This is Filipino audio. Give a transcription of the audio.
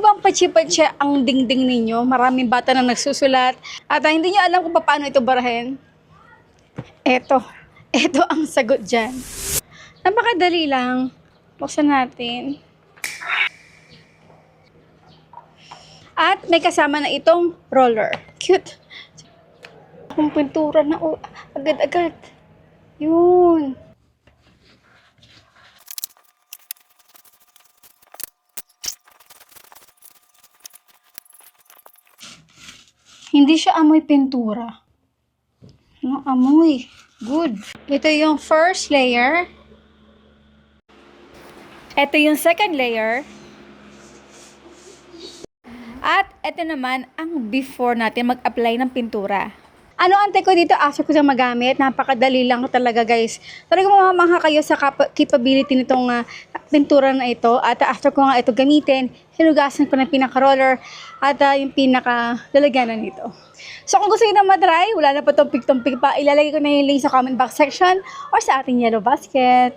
niyo ba ang patsi-patsi ang dingding ninyo? Maraming bata na nagsusulat. At hindi niyo alam kung paano ito barahin? Eto. Eto ang sagot dyan. Napakadali lang. Buksan natin. At may kasama na itong roller. Cute. Kung pintura na, agad-agad. Yun. Hindi siya amoy pintura. No, amoy. Good. Ito yung first layer. Ito yung second layer. At ito naman ang before natin mag-apply ng pintura. Ano antay ko dito after ko siyang magamit? Napakadali lang talaga guys. Talagang mamamangha kayo sa capability nitong pintura na ito. At after ko nga ito gamitin, hinugasan ko ng pinaka-roller at yung pinaka-lalagyanan nito. So kung gusto nyo na matry, wala na pa tumpik-tumpik pa, ilalagay ko na yung link sa comment box section or sa ating yellow basket.